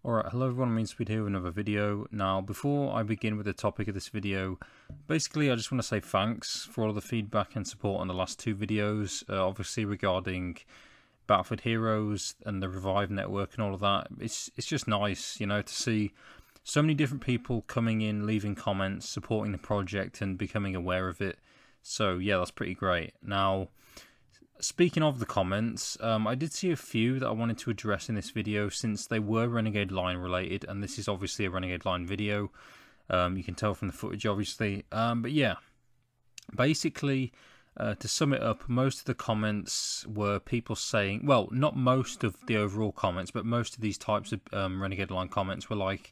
Alright, hello everyone, Speed here with another video. Now, before I begin with the topic of this video, basically I just want to say thanks for all the feedback and support on the last two videos, obviously regarding Battlefield Heroes and the Revive network and all of that. It's just nice, you know, to see so many different people coming in, leaving comments, supporting the project and becoming aware of it. So yeah, that's pretty great. Now, speaking of the comments, I did see a few that I wanted to address in this video since they were Renegade Line related, and this is obviously a Renegade Line video. You can tell from the footage, obviously. But yeah, basically, to sum it up, most of the comments were people saying, well, not most of the overall comments, but most of these types of Renegade Line comments were like,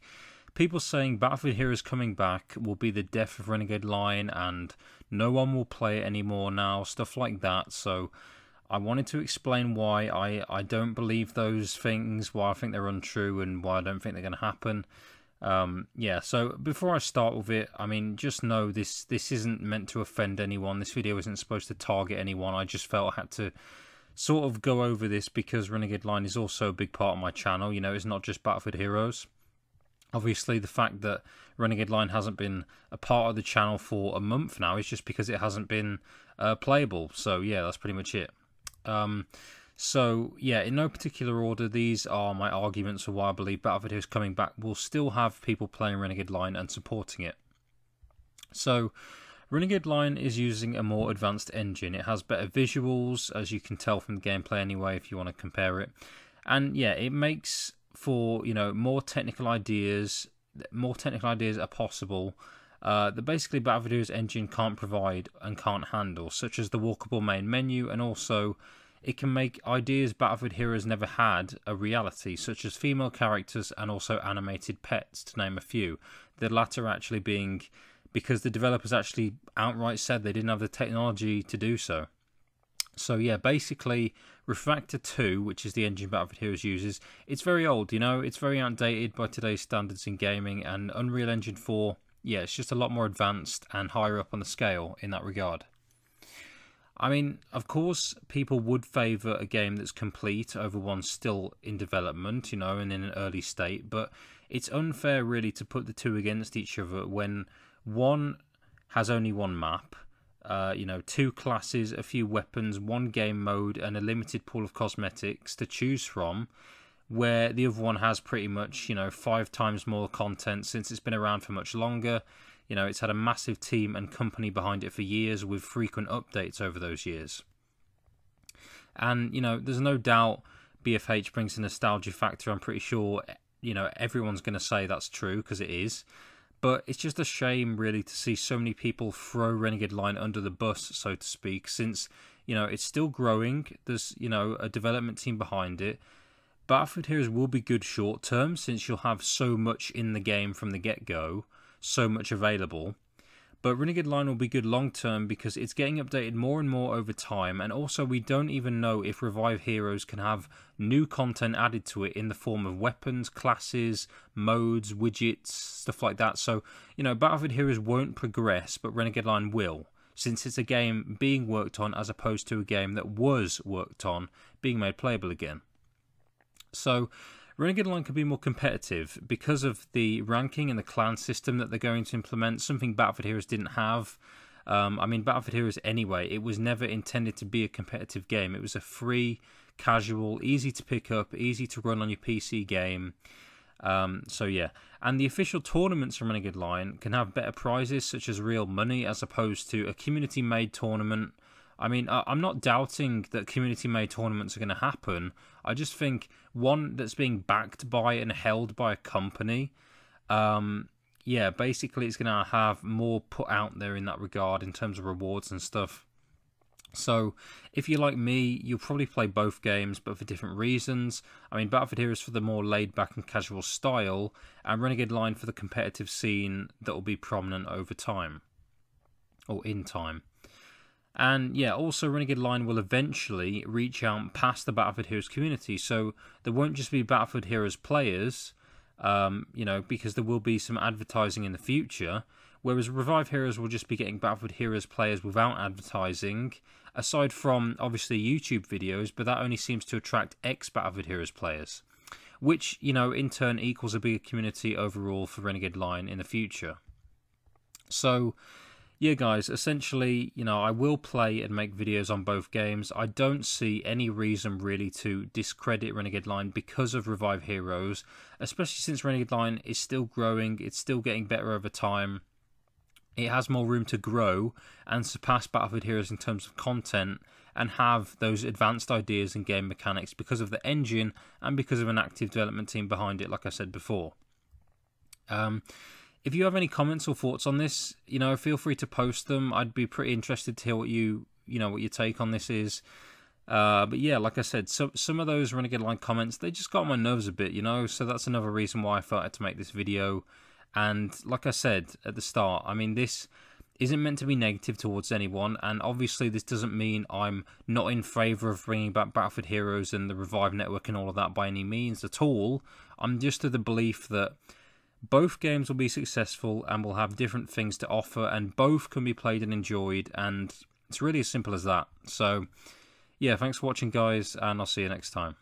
people saying Battlefield Heroes coming back will be the death of Renegade Line and no one will play it anymore now, stuff like that. So I wanted to explain why I don't believe those things, why I think they're untrue, and why I don't think they're going to happen. Yeah, so before I start with it, I mean, just know this isn't meant to offend anyone. This video isn't supposed to target anyone. I just felt I had to sort of go over this because Renegade Line is also a big part of my channel. You know, it's not just Battlefield Heroes. Obviously, the fact that Renegade Line hasn't been a part of the channel for a month now is just because it hasn't been playable. So yeah, that's pretty much it. So yeah, in no particular order, these are my arguments for why I believe Battlefield Heroes coming back will still have people playing Renegade Line and supporting it. So Renegade Line is using a more advanced engine. It has better visuals, as you can tell from the gameplay anyway, if you want to compare it. And yeah, it makes for, you know, more technical ideas are possible that basically Battlefield Heroes engine can't provide and can't handle, such as the walkable main menu, and also it can make ideas Battlefield Heroes never had a reality, such as female characters and also animated pets, to name a few. The latter actually being because the developers actually outright said they didn't have the technology to do so. So yeah, basically Refactor 2, which is the engine Battlefield Heroes uses, it's very old, you know, it's very outdated by today's standards in gaming, and Unreal Engine 4, yeah, it's just a lot more advanced and higher up on the scale in that regard. I mean, of course, people would favour a game that's complete over one still in development, you know, and in an early state, but it's unfair really to put the two against each other when one has only one map, you know, two classes, a few weapons, one game mode, and a limited pool of cosmetics to choose from, where the other one has pretty much, you know, 5 times more content since it's been around for much longer. You know, it's had a massive team and company behind it for years with frequent updates over those years. And, you know, there's no doubt BFH brings a nostalgia factor. I'm pretty sure, you know, everyone's going to say that's true because it is. But it's just a shame, really, to see so many people throw Renegade Line under the bus, so to speak, since, you know, it's still growing. There's, you know, a development team behind it. Battlefield Heroes will be good short term since you'll have so much in the game from the get-go, so much available. But Renegade Line will be good long term because it's getting updated more and more over time, and also we don't even know if Revive Heroes can have new content added to it in the form of weapons, classes, modes, widgets, stuff like that. So, you know, Battlefield Heroes won't progress, but Renegade Line will, since it's a game being worked on as opposed to a game that was worked on being made playable again. So Renegade Line could be more competitive because of the ranking and the clan system that they're going to implement, something Battlefield Heroes didn't have. I mean, Battlefield Heroes anyway, it was never intended to be a competitive game. It was a free, casual, easy to pick up, easy to run on your PC game. So yeah, and the official tournaments from Renegade Line can have better prizes such as real money as opposed to a community-made tournament. I mean, I'm not doubting that community-made tournaments are going to happen. I just think one that's being backed by and held by a company, yeah, basically it's going to have more put out there in that regard in terms of rewards and stuff. So, if you're like me, you'll probably play both games, but for different reasons. I mean, Battlefield Heroes for the more laid-back and casual style, and Renegade Line for the competitive scene that will be prominent over time, or in time. And yeah, also Renegade Line will eventually reach out past the Battlefield Heroes community, so there won't just be Battlefield Heroes players, you know, because there will be some advertising in the future, whereas Revive Heroes will just be getting Battlefield Heroes players without advertising, aside from obviously YouTube videos, but that only seems to attract ex-Battlefield Heroes players. which, you know, in turn equals a bigger community overall for Renegade Line in the future. So, yeah, guys, essentially, you know, I will play and make videos on both games. I don't see any reason really to discredit Renegade Line because of Revive Heroes, especially since Renegade Line is still growing, it's still getting better over time. It has more room to grow and surpass Battlefield Heroes in terms of content and have those advanced ideas and game mechanics because of the engine and because of an active development team behind it, like I said before. If you have any comments or thoughts on this, you know, feel free to post them. I'd be pretty interested to hear what what your take on this is. But yeah, like I said, some of those Renegade Line comments, they just got on my nerves a bit, you know, so that's another reason why I felt I had to make this video. And like I said at the start, I mean, this isn't meant to be negative towards anyone, and obviously this doesn't mean I'm not in favour of bringing back Battlefield Heroes and the Revive network and all of that by any means at all. I'm just of the belief that both games will be successful and will have different things to offer, and both can be played and enjoyed, and it's really as simple as that. So, yeah, thanks for watching, guys, and I'll see you next time.